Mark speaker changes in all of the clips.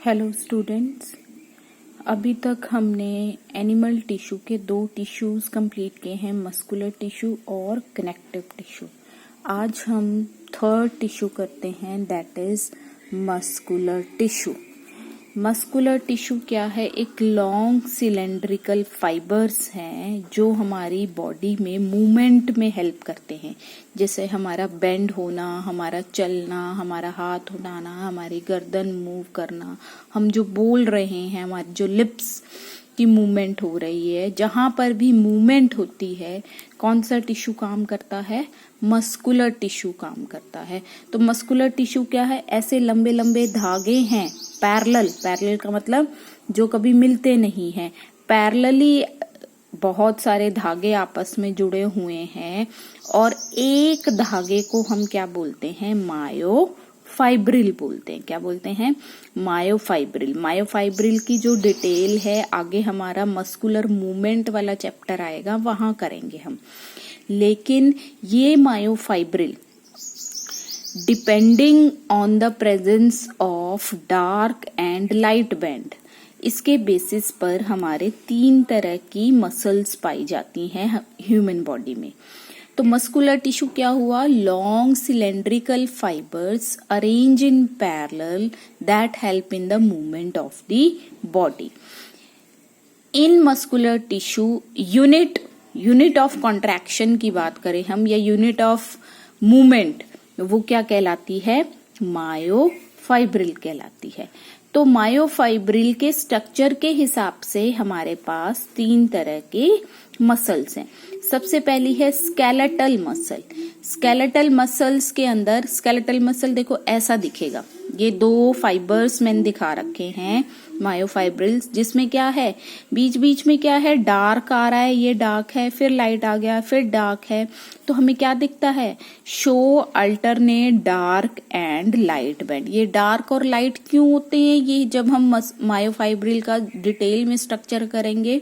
Speaker 1: Hello students, अभी तक हमने एनिमल टिश्यू के 2 टिश्यूज कंप्लीट किए हैं, मस्कुलर टिश्यू और कनेक्टिव टिश्यू। आज हम थर्ड टिश्यू करते हैं, that is muscular tissue. Muscular tissue क्या है? एक लॉन्ग सिलेंड्रिकल फाइबर्स हैं जो हमारी बॉडी में मूवमेंट में हेल्प करते हैं, जैसे हमारा बेंड होना, हमारा चलना, हमारा हाथ उठाना, हमारी गर्दन मूव करना, हम जो बोल रहे हैं, हमारी जो लिप्स की मूवमेंट हो रही है, जहां पर भी मूवमेंट होती है, कौन सा टिश्यू काम करता है? मस्कुलर टिश्यू काम करता है। तो मस्कुलर टिश्यू क्या है? ऐसे लंबे लंबे धागे हैं, पैरेलल का मतलब जो कभी मिलते नहीं हैं, पैरेलली बहुत सारे धागे आपस में जुड़े हुए हैं, और एक धागे को हम क्या बोलते हैं? मायोफाइब्रिल बोलते हैं। क्या बोलते हैं? मायोफाइब्रिल। मायोफाइब्रिल की जो डिटेल है आगे हमारा मस्कुलर मूवमेंट वाला चैप्टर आएगा, वहां करेंगे हम। लेकिन ये myofibril depending on the presence of dark and light band, इसके बेसिस पर हमारे 3 तरह की मसल्स पाई जाती हैं ह्यूमन बॉडी में। तो मस्कुलर टिश्यू क्या हुआ? Long cylindrical fibres arrange in parallel that help in the movement of the body. In muscular tissue unit of contraction की बात करें हम, या यूनिट ऑफ मूवमेंट, वो क्या कहलाती है? मायोफाइब्रिल कहलाती है। तो मायोफाइब्रिल के स्ट्रक्चर के हिसाब से हमारे पास 3 तरह के मसल्स हैं। सबसे पहली है स्केलेटल मसल। स्केलेटल मसल्स के अंदर, स्केलेटल मसल देखो ऐसा दिखेगा, ये 2 फाइबर्स मैंने दिखा रखे हैं मायोफाइब्रिल्स, जिसमें क्या है? बीच बीच में क्या है? डार्क आ रहा है, ये डार्क है, फिर लाइट आ गया, फिर डार्क है, तो हमें क्या दिखता है? Show alternate dark and light band. ये डार्क और लाइट क्यों होते हैं? ये जब हम मायोफाइब्रिल का डिटेल में स्ट्रक्चर करेंगे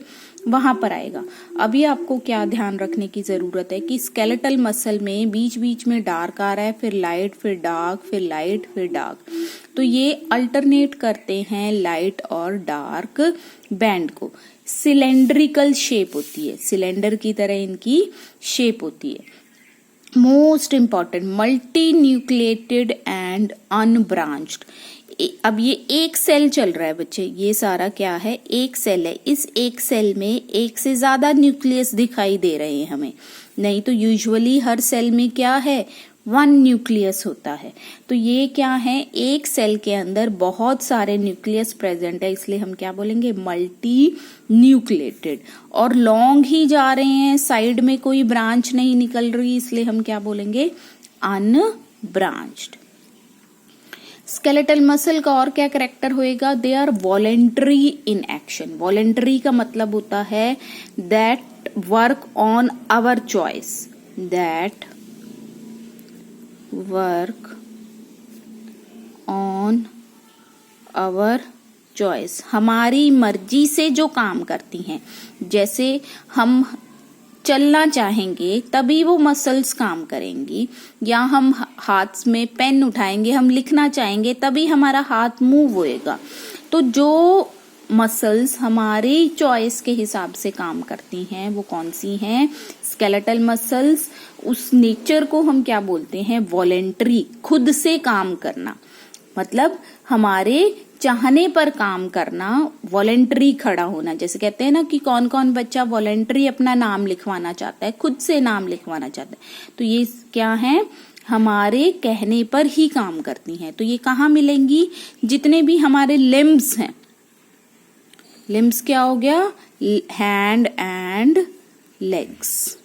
Speaker 1: वहां पर आएगा। अभी आपको क्या ध्यान रखने की जरूरत है कि स्केलेटल मसल में बीच बीच में डार्क आ रहा है, फिर लाइट, फिर डार्क, फिर लाइट, फिर डार्क, तो ये अल्टरनेट करते हैं लाइट और डार्क बैंड को। सिलेंड्रिकल शेप होती है, सिलेंडर की तरह इनकी शेप होती है। Most important, multi nucleated and unbranched. अब ये एक सेल चल रहा है बच्चे, ये सारा क्या है? एक सेल है। इस एक सेल में एक से ज्यादा न्यूक्लियस दिखाई दे रहे हैं हमें, नहीं तो यूजुअली हर सेल में क्या है? 1 न्यूक्लियस होता है। तो ये क्या है? एक सेल के अंदर बहुत सारे न्यूक्लियस प्रेजेंट है, इसलिए हम क्या बोलेंगे? Multi nucleated. और लॉन्ग ही जा रहे हैं, साइड में कोई ब्रांच नहीं निकल रही, इसलिए हम क्या बोलेंगे? अनब्रांच्ड। स्केलेटल मसल का और क्या कैरेक्टर होएगा? They are voluntary in action. Voluntary का मतलब होता है that work on our choice, that work on our choice, हमारी मर्जी से जो काम करती हैं। जैसे हम चलना चाहेंगे तभी वो मसल्स काम करेंगी, या हम हाथ में पेन उठाएंगे, हम लिखना चाहेंगे तभी हमारा हाथ मूव होएगा। तो जो मसल्स हमारी चॉइस के हिसाब से काम करती हैं वो कौन सी हैं? Skeletal muscles. उस नेचर को हम क्या बोलते हैं? वॉलेंटरी, खुद से काम करना, मतलब हमारे चाहने पर काम करना, वॉलेंटरी खड़ा होना। जैसे कहते हैं ना कि कौन कौन बच्चा वॉलेंटरी अपना नाम लिखवाना चाहता है, खुद से नाम लिखवाना चाहता है, तो ये क्या है? हमारे कहने पर ही काम करती हैं। तो ये कहाँ मिलेंगी? जितने भी हमारे लिम्ब्स हैं, लिम्ब्स क्या हो गया? Hand and legs.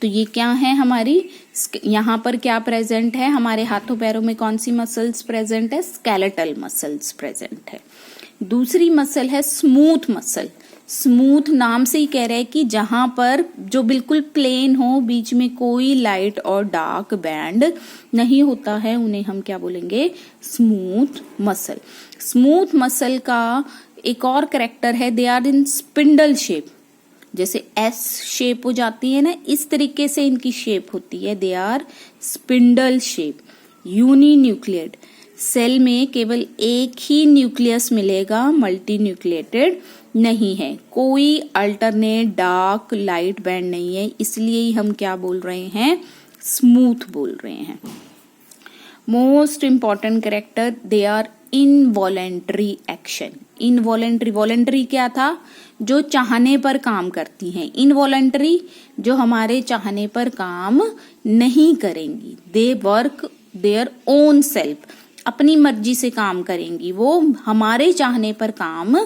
Speaker 1: तो ये क्या है हमारी? यहाँ पर क्या प्रेजेंट है? हमारे हाथों पैरों में कौन सी मसल्स प्रेजेंट है? स्केलेटल मसल्स प्रेजेंट है। दूसरी मसल है स्मूथ मसल। स्मूथ नाम से ही कह रहे हैं कि जहां पर जो बिल्कुल प्लेन हो, बीच में कोई लाइट और डार्क बैंड नहीं होता है, उन्हें हम क्या बोलेंगे? Smooth muscle. स्मूथ मसल का एक और कैरेक्टर है, they are in spindle shape. जैसे एस शेप हो जाती है ना, इस तरीके से इनकी शेप होती है, they are spindle shape. Uninucleated. Cell में केवल एक ही न्यूक्लियस मिलेगा, मल्टी न्यूक्लिएटेड नहीं है, कोई अल्टरनेट डार्क लाइट बैंड नहीं है, इसलिए ही हम क्या बोल रहे हैं, स्मूथ बोल रहे हैं। Most important character, they are involuntary action. Involuntary, voluntary क्या था, जो चाहने पर काम करती हैं, इनवॉलेंटरी जो हमारे चाहने पर काम नहीं करेंगी। दे वर्क देयर ओन सेल्फ, अपनी मर्जी से काम करेंगी, वो हमारे चाहने पर काम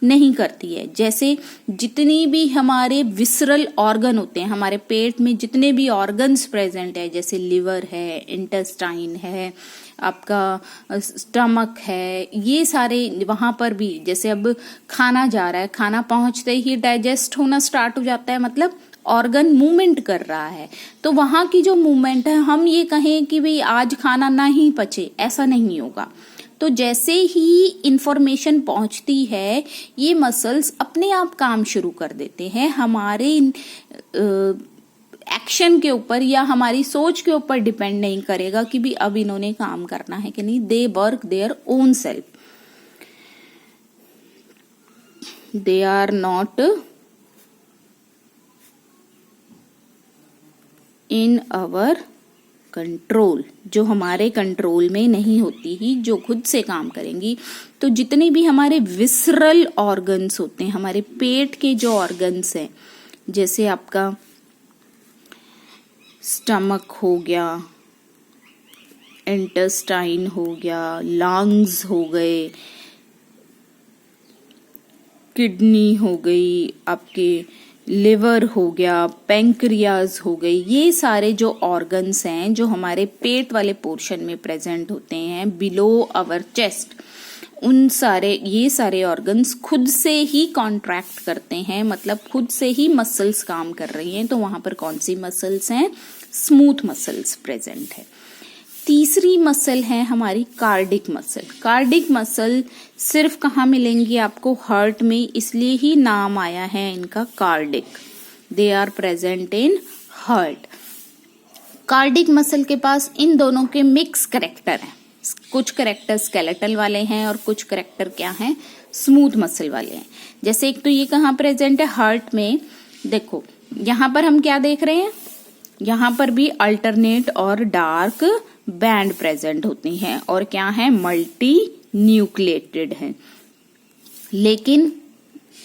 Speaker 1: नहीं करती है। जैसे जितनी भी हमारे विसरल ऑर्गन होते हैं, हमारे पेट में जितने भी ऑर्गन्स प्रेजेंट है, जैसे लिवर है, इंटेस्टाइन है, आपका स्टमक है, ये सारे वहां पर भी, जैसे अब खाना जा रहा है, खाना पहुंचते ही डाइजेस्ट होना स्टार्ट हो जाता है, मतलब ऑर्गन मूवमेंट कर रहा है, तो वहां की जो मूवमेंट है, हम ये कहें कि भाई आज खाना ना ही पचे, ऐसा नहीं होगा। तो जैसे ही इंफॉर्मेशन पहुंचती है, ये मसल्स अपने आप काम शुरू कर देते हैं, हमारे एक्शन के ऊपर या हमारी सोच के ऊपर डिपेंड नहीं करेगा कि भी अब इन्होंने काम करना है कि नहीं। They work their own self, they are not in our control, जो हमारे कंट्रोल में नहीं होती ही, जो खुद से काम करेंगी। तो जितने भी हमारे विसरल ऑर्गन्स होते हैं, हमारे पेट के जो ऑर्गन्स हैं, जैसे आपका स्टमक हो गया, इंटेस्टाइन हो गया, लंग्स हो गए, किडनी हो गई, आपके लिवर हो गया, पैंक्रियाज हो गई, ये सारे जो ऑर्गन्स हैं जो हमारे पेट वाले पोर्शन में प्रेजेंट होते हैं, बिलो अवर चेस्ट, उन सारे ये सारे ऑर्गन्स खुद से ही कॉन्ट्रैक्ट करते हैं, मतलब खुद से ही मसल्स काम कर रही हैं। तो वहां पर कौन सी मसल्स हैं, स्मूथ मसल्स प्रेजेंट है। तीसरी मसल है हमारी कार्डिक मसल। कार्डिक मसल सिर्फ कहाँ मिलेंगी आपको, हार्ट में, इसलिए ही नाम आया है इनका cardiac. They are present in heart. Cardiac muscle के पास इन दोनों के मिक्स कैरेक्टर हैं, कुछ कैरेक्टर स्केलेटल वाले हैं और कुछ कैरेक्टर क्या हैं, स्मूथ मसल वाले हैं। जैसे एक तो ये कहाँ प्रेजेंट है, हार्ट में। देखो यहां पर हम क्या देख रहे हैं, यहां पर भी अल्टरनेट और डार्क बैंड प्रेजेंट होती हैं और क्या है, मल्टी न्यूक्लिएटेड है। लेकिन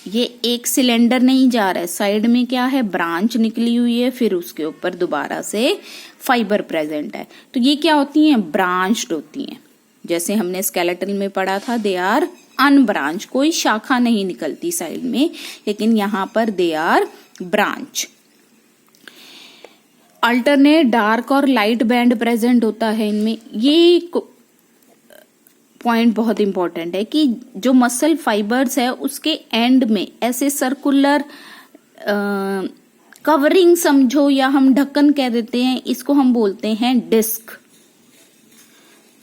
Speaker 1: ये एक सिलेंडर नहीं जा रहा है, साइड में क्या है, ब्रांच निकली हुई है, फिर उसके ऊपर दोबारा से फाइबर प्रेजेंट है। तो ये क्या होती हैं, ब्रांच्ड होती हैं। जैसे हमने स्केलेटल में पढ़ा था, दे आर अनब्रांच, कोई शाखा नहीं निकलती साइड में, लेकिन यहां पर they are branch. Alternate dark और लाइट बैंड प्रेजेंट होता है इनमें। ये पॉइंट बहुत इंपॉर्टेंट है कि जो मसल फाइबर्स है उसके एंड में ऐसे सर्कुलर कवरिंग समझो, या हम ढक्कन कह देते हैं, इसको हम बोलते हैं डिस्क।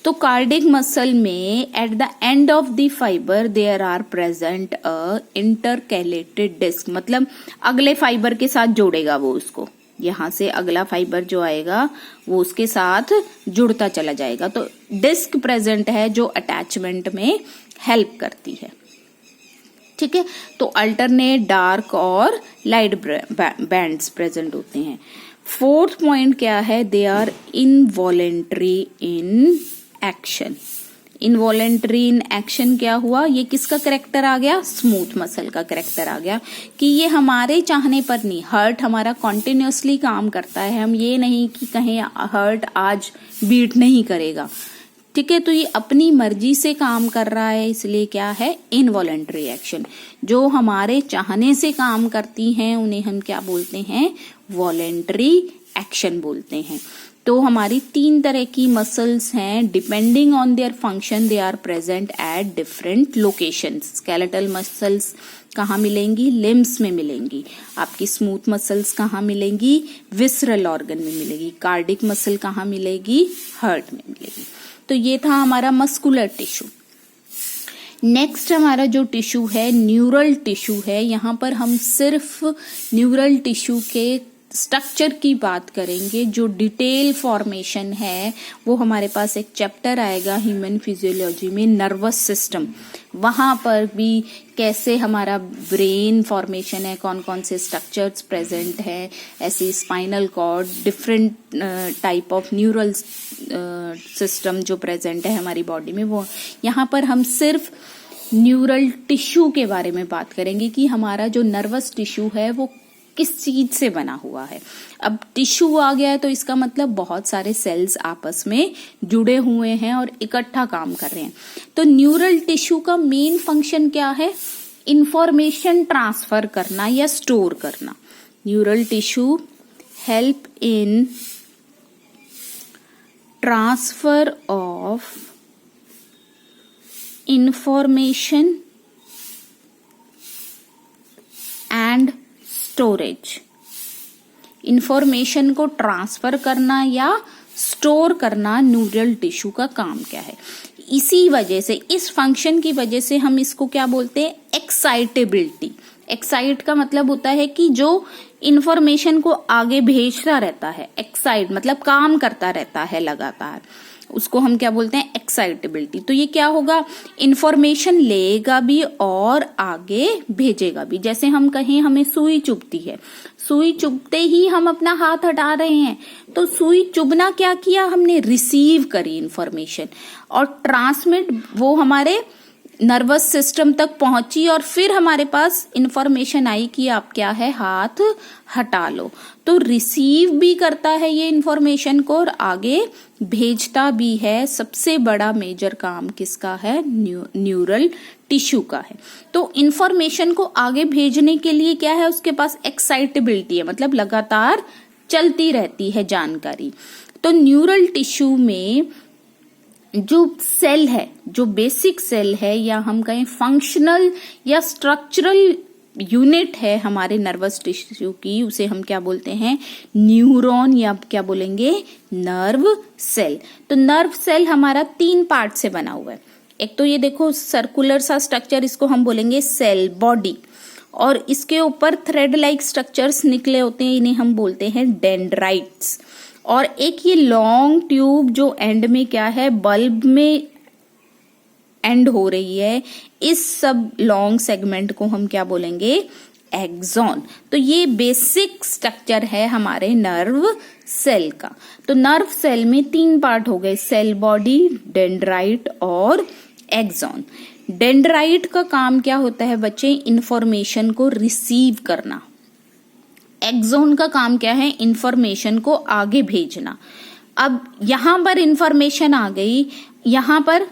Speaker 1: तो कार्डिक मसल में at the end of the fibre there are present a intercalated disc, मतलब अगले फाइबर के साथ जोड़ेगा वो उसको, यहां से अगला फाइबर जो आएगा वो उसके साथ जुड़ता चला जाएगा। तो डिस्क प्रेजेंट है जो अटैचमेंट में हेल्प करती है। ठीक है, तो अल्टरनेट डार्क और लाइट बैंड्स प्रेजेंट होते हैं। फोर्थ पॉइंट क्या है, they are involuntary in action. Involuntary in action क्या हुआ, ये किसका करेक्टर आ गया, स्मूथ मसल का करेक्टर आ गया, कि ये हमारे चाहने पर नहीं, हार्ट हमारा कॉन्टिन्यूसली काम करता है, हम ये नहीं कि कहें हार्ट आज बीट नहीं करेगा। ठीक है, तो ये अपनी मर्जी से काम कर रहा है, इसलिए क्या है, इनवॉलेंटरी एक्शन। जो हमारे चाहने से काम करती हैं उन्हें हम क्या बोलते हैं, वॉलेंटरी एक्शन बोलते हैं। तो हमारी 3 तरह की मसल्स हैं, depending on their function they are present at different locations. Skeletal muscles कहाँ मिलेंगी, लिम्स में मिलेंगी। आपकी स्मूथ मसल्स कहाँ मिलेंगी, विसरल ऑर्गन में मिलेगी। कार्डिक मसल कहाँ मिलेगी, हार्ट में मिलेगी। तो ये था हमारा मस्कुलर टिश्यू। नेक्स्ट हमारा जो टिश्यू है न्यूरल टिश्यू है। यहाँ पर हम सिर्फ न्यूरल टिश्यू के स्ट्रक्चर की बात करेंगे, जो डिटेल फॉर्मेशन है, वो हमारे पास एक चैप्टर आएगा ह्यूमन फिजियोलॉजी में, नर्वस सिस्टम। वहां पर भी कैसे हमारा ब्रेन फॉर्मेशन है, कौन कौन से स्ट्रक्चर्स प्रेजेंट है, ऐसे spinal cord, different type of neural system जो प्रेजेंट है हमारी बॉडी में, वो यहाँ पर हम सिर्फ न्यूरल टिश्यू के बारे में बात करेंगे कि हमारा जो नर्वस टिश्यू है वो किस चीज से बना हुआ है। अब टिश्यू आ गया है तो इसका मतलब बहुत सारे सेल्स आपस में जुड़े हुए हैं और इकट्ठा काम कर रहे हैं। तो न्यूरल टिश्यू का मेन फंक्शन क्या है? इंफॉर्मेशन ट्रांसफर करना या स्टोर करना। Neural tissue help in transfer of information and storage. Information को ट्रांसफर करना या स्टोर करना न्यूरल टिश्यू का काम क्या है। इसी वजह से, इस फंक्शन की वजह से हम इसको क्या बोलते हैं? एक्साइटेबिलिटी। एक्साइट का मतलब होता है कि जो इंफॉर्मेशन को आगे भेजता रहता है, एक्साइट मतलब काम करता रहता है लगातार, उसको हम क्या बोलते हैं? एक्साइटेबिलिटी। तो ये क्या होगा? इंफॉर्मेशन लेगा भी और आगे भेजेगा भी। जैसे हम कहें हमें सुई चुभती है, सुई चुभते ही हम अपना हाथ हटा रहे हैं, तो सुई चुभना क्या किया? हमने रिसीव करी इंफॉर्मेशन और ट्रांसमिट, वो हमारे नर्वस सिस्टम तक पहुंची और फिर हमारे पास इंफॉर्मेशन आई कि आप क्या है, हाथ हटा लो। तो रिसीव भी करता है ये इंफॉर्मेशन को और आगे भेजता भी है। सबसे बड़ा मेजर काम किसका है? न्यूरल टिश्यू का है। तो इंफॉर्मेशन को आगे भेजने के लिए क्या है? उसके पास एक्साइटेबिलिटी है, मतलब लगातार चलती रहती है जानकारी। तो न्यूरल टिश्यू में जो सेल है, जो बेसिक सेल है, या हम कहें फंक्शनल या स्ट्रक्चरल यूनिट है हमारे नर्वस टिश्यू की, उसे हम क्या बोलते हैं? न्यूरॉन, या क्या बोलेंगे? Nerve cell. तो नर्व सेल हमारा 3 पार्ट से बना हुआ है। एक तो ये देखो सर्कुलर सा स्ट्रक्चर, इसको हम बोलेंगे सेल बॉडी, और इसके ऊपर थ्रेड लाइक स्ट्रक्चर्स निकले होते हैं, इन्हें हम बोलते हैं डेंड्राइट्स। और एक ये लॉन्ग ट्यूब जो एंड में क्या है? बल्ब में एंड हो रही है, इस सब लॉन्ग सेगमेंट को हम क्या बोलेंगे? एक्सॉन। तो ये बेसिक स्ट्रक्चर है हमारे नर्व सेल का। तो नर्व सेल में 3 पार्ट हो गए, सेल बॉडी, डेंड्राइट और एक्सॉन। डेंड्राइट का काम क्या होता है बच्चे? इंफॉर्मेशन को रिसीव करना। एक्सॉन का काम क्या है? इंफॉर्मेशन को आगे भेजना। अब यहां पर इंफॉर्मेशन आ गई, यहां पर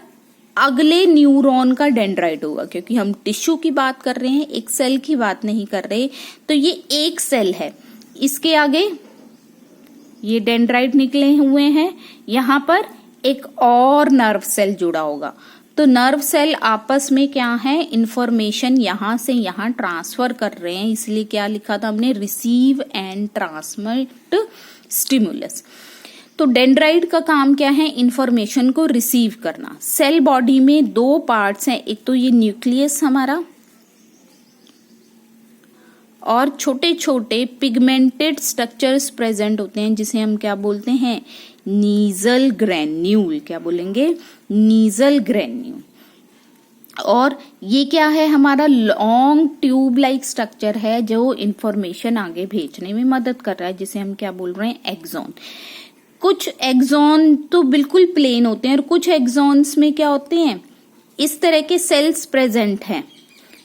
Speaker 1: अगले न्यूरॉन का डेंड्राइट होगा, क्योंकि हम टिश्यू की बात कर रहे हैं, एक सेल की बात नहीं कर रहे। तो ये एक सेल है, इसके आगे ये डेंड्राइट निकले हुए हैं, यहां पर एक और नर्व सेल जुड़ा होगा। तो नर्व सेल आपस में क्या है? इंफॉर्मेशन यहां से यहां ट्रांसफर कर रहे हैं, इसलिए क्या लिखा था हमने? Receive and transmit stimulus. तो डेंड्राइट का काम क्या है? इंफॉर्मेशन को रिसीव करना। सेल बॉडी में 2 पार्ट्स हैं, एक तो ये न्यूक्लियस हमारा, और छोटे छोटे पिगमेंटेड स्ट्रक्चर्स प्रेजेंट होते हैं, जिसे हम क्या बोलते हैं? Nasal granule. क्या बोलेंगे? Nasal granule. और ये क्या है? हमारा लॉन्ग ट्यूब लाइक स्ट्रक्चर है जो इंफॉर्मेशन आगे भेजने में मदद कर रहा है, जिसे हम क्या बोल रहे हैं? एक्सॉन। कुछ एक्सॉन तो बिल्कुल प्लेन होते हैं और कुछ एक्सॉन्स में क्या होते हैं? इस तरह के सेल्स प्रेजेंट हैं,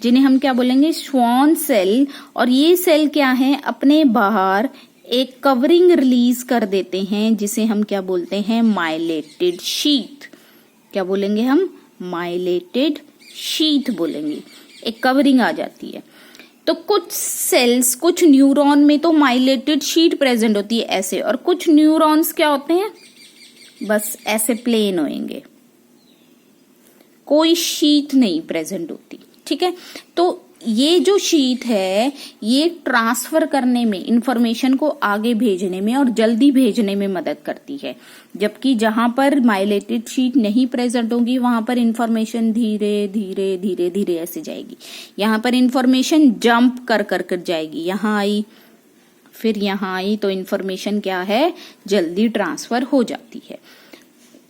Speaker 1: जिन्हें हम क्या बोलेंगे? Schwann cell. और ये सेल क्या है? अपने बाहर एक कवरिंग रिलीज कर देते हैं, जिसे हम क्या बोलते हैं? माइलेटेड शीथ। क्या बोलेंगे हम? माइलेटेड शीथ बोलेंगे। एक कवरिंग आ जाती है। तो कुछ सेल्स, कुछ न्यूरॉन में तो माइलेटेड शीट प्रेजेंट होती है ऐसे, और कुछ न्यूरॉन्स क्या होते हैं? बस ऐसे प्लेन होंगे, कोई शीट नहीं प्रेजेंट होती। ठीक है, तो ये जो शीट है ये ट्रांसफर करने में, इंफॉर्मेशन को आगे भेजने में और जल्दी भेजने में मदद करती है, जबकि जहां पर माइलेटेड शीट नहीं प्रेजेंट होगी वहां पर इंफॉर्मेशन धीरे धीरे धीरे धीरे ऐसे जाएगी। यहाँ पर इंफॉर्मेशन जंप कर कर कर जाएगी, यहाँ आई फिर यहाँ आई तो इंफॉर्मेशन क्या है, जल्दी ट्रांसफर हो जाती है।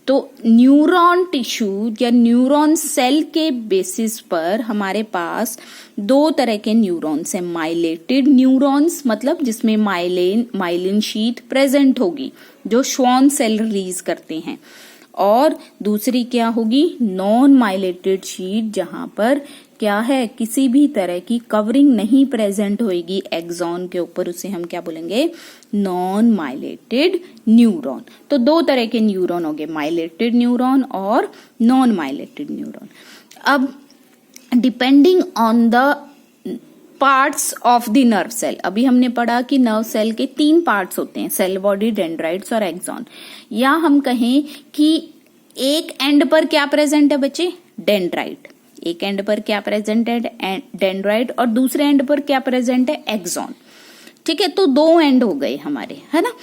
Speaker 1: तो न्यूरॉन टिश्यू या न्यूरॉन सेल के बेसिस पर हमारे पास दो तरह के न्यूरॉन्स हैं। माइलेटेड न्यूरॉन्स मतलब जिसमें माइलिन शीथ प्रेजेंट होगी जो श्वान सेल रिलीज करते हैं, और दूसरी क्या होगी, नॉन माइलेटेड शीट जहां पर क्या है, किसी भी तरह की कवरिंग नहीं प्रेजेंट होगी एक्सॉन के ऊपर, उसे हम क्या बोलेंगे, नॉन माइलेटेड न्यूरॉन। तो दो तरह के न्यूरॉन हो गए, माइलेटेड न्यूरॉन और नॉन माइलेटेड न्यूरॉन। अब depending on the parts of the nerve cell, अभी हमने पढ़ा कि नर्व सेल के 3 पार्ट्स होते हैं, सेल बॉडी, डेंड्राइट्स और एक्सॉन। या हम कहें कि एक एंड पर क्या प्रेजेंट है बच्चे, डेंड्राइट, एक एंड पर क्या प्रेजेंट है, डेंड्राइट, और दूसरे एंड पर क्या प्रेजेंट है, एक्सॉन। ठीक है, तो 2 एंड हो गए हमारे, है ना।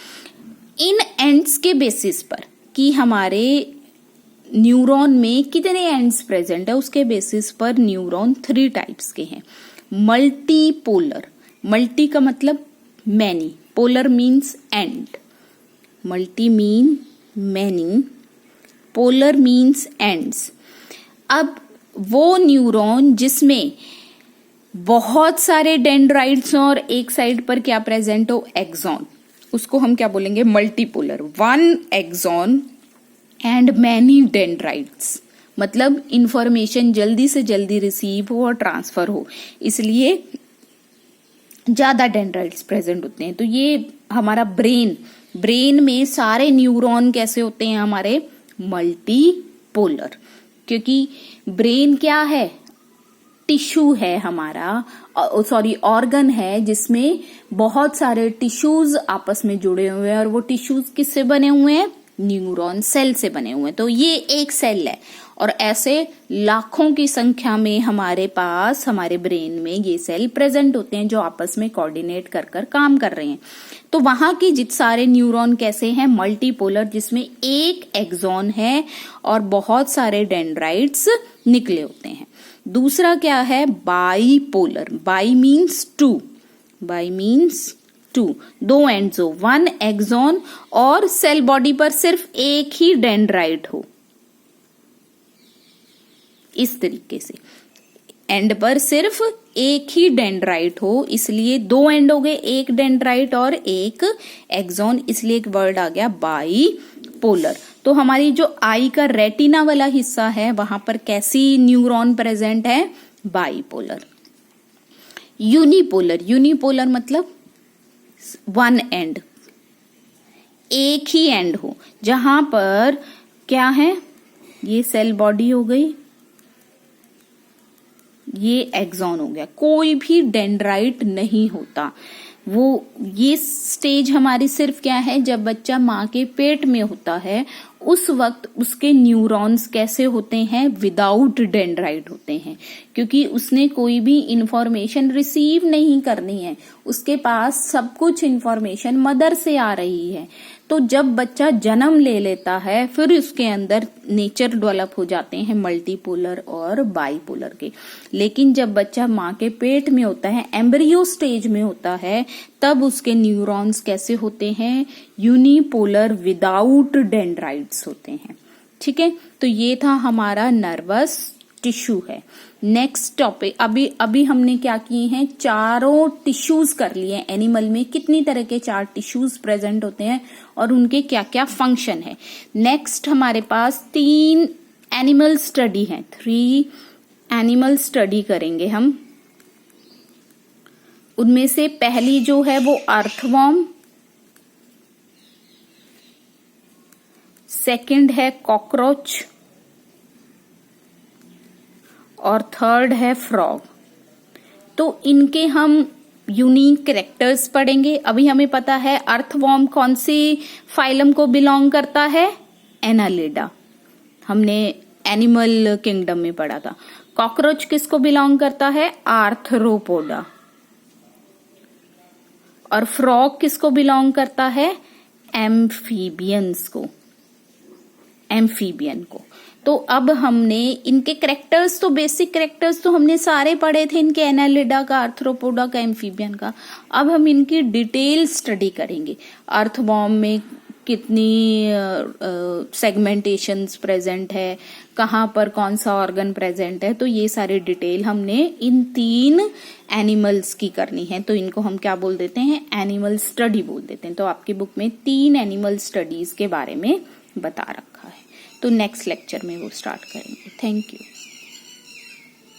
Speaker 1: इन एंड्स के बेसिस पर कि हमारे न्यूरॉन में कितने एंड्स प्रेजेंट है, उसके बेसिस पर न्यूरॉन 3 टाइप्स के हैं। मल्टीपोलर, मल्टी का मतलब many, polar means and, multi mean many, polar means ends. अब वो न्यूरॉन जिसमें बहुत सारे डेंड्राइट्स और एक साइड पर क्या प्रेजेंट हो, एक्सॉन, उसको हम क्या बोलेंगे, multipolar. 1 axon and many dendrites, मतलब इंफॉर्मेशन जल्दी से जल्दी रिसीव हो और ट्रांसफर हो, इसलिए ज्यादा डेंड्राइट्स प्रेजेंट होते हैं। तो ये हमारा ब्रेन में सारे न्यूरॉन कैसे होते हैं हमारे, मल्टीपोलर, क्योंकि ब्रेन क्या है, टिश्यू है हमारा, सॉरी ऑर्गन है जिसमें बहुत सारे टिश्यूज आपस में जुड़े हुए हैं, और वो टिश्यूज किससे बने हुए हैं, न्यूरॉन सेल से बने हुए हैं। तो ये एक सेल है, और ऐसे लाखों की संख्या में हमारे पास हमारे ब्रेन में ये सेल प्रेजेंट होते हैं जो आपस में कोऑर्डिनेट कर काम कर रहे हैं। तो वहां की जित सारे न्यूरॉन कैसे हैं, मल्टीपोलर, जिसमें एक एक्सॉन है और बहुत सारे डेंड्राइट्स निकले होते हैं। दूसरा क्या है, bipolar, by means 2, by means 2, 2 ends हो, 1 एक्सॉन और सेल बॉडी पर सिर्फ एक ही डेंड्राइट हो, इस तरीके से एंड पर सिर्फ एक ही डेंड्राइट हो, इसलिए 2 एंड हो गए, एक डेंड्राइट और एक एक्सॉन, इसलिए एक वर्ड आ गया बाईपोलर। तो हमारी जो आई का रेटिना वाला हिस्सा है वहां पर कैसी न्यूरॉन प्रेजेंट है, बाईपोलर। यूनिपोलर, यूनिपोलर मतलब 1 एंड, एक ही एंड हो, जहां पर क्या है, ये सेल बॉडी हो गई, ये एक्सॉन हो गया, कोई भी डेंड्राइट नहीं होता। वो ये स्टेज हमारी सिर्फ क्या है, जब बच्चा माँ के पेट में होता है उस वक्त उसके न्यूरॉन्स कैसे होते हैं, विदाउट डेंड्राइट होते हैं, क्योंकि उसने कोई भी इंफॉर्मेशन रिसीव नहीं करनी है, उसके पास सब कुछ इंफॉर्मेशन मदर से आ रही है। तो जब बच्चा जन्म ले लेता है फिर उसके अंदर नेचर डेवलप हो जाते हैं मल्टीपोलर और बाईपोलर के। लेकिन जब बच्चा माँ के पेट में होता है, एम्ब्रियो स्टेज में होता है, तब उसके न्यूरॉन्स कैसे होते हैं, यूनिपोलर विदाउट डेंड्राइट्स होते हैं। ठीक है, तो ये था हमारा नर्वस टिश्यू है। नेक्स्ट टॉपिक, अभी हमने क्या किए हैं, चारों टिश्यूज कर लिए। एनिमल में कितनी तरह के 4 टिश्यूज प्रेजेंट होते हैं और उनके क्या क्या फंक्शन है। नेक्स्ट हमारे पास 3 एनिमल स्टडी है, 3 एनिमल स्टडी करेंगे हम। उनमें से पहली जो है वो अर्थवॉर्म, सेकंड है कॉकरोच और थर्ड है फ्रॉग। तो इनके हम यूनिक कैरेक्टर्स पढ़ेंगे। अभी हमें पता है अर्थवॉर्म कौन सी फाइलम को बिलोंग करता है, एनालिडा, हमने एनिमल किंगडम में पढ़ा था। कॉकरोच किसको बिलोंग करता है, आर्थ्रोपोडा। और फ्रॉग किसको बिलोंग करता है, एम्फीबियंस को, एम्फीबियन को। तो अब हमने इनके कैरेक्टर्स, तो बेसिक कैरेक्टर्स तो हमने सारे पढ़े थे, इनके एनालिडा का, आर्थ्रोपोडा का, एम्फीबियन का। अब हम इनकी डिटेल स्टडी करेंगे। अर्थवॉर्म में कितनी सेगमेंटेशंस प्रेजेंट है, कहाँ पर कौन सा ऑर्गन प्रेजेंट है, तो ये सारी डिटेल हमने इन 3 एनिमल्स की करनी है। तो इनको हम क्या बोल देते हैं, एनिमल स्टडी बोल देते हैं। तो आपकी बुक में 3 एनिमल स्टडीज के बारे में बता रखा है। तो नेक्स्ट लेक्चर में वो स्टार्ट करेंगे। Thank you.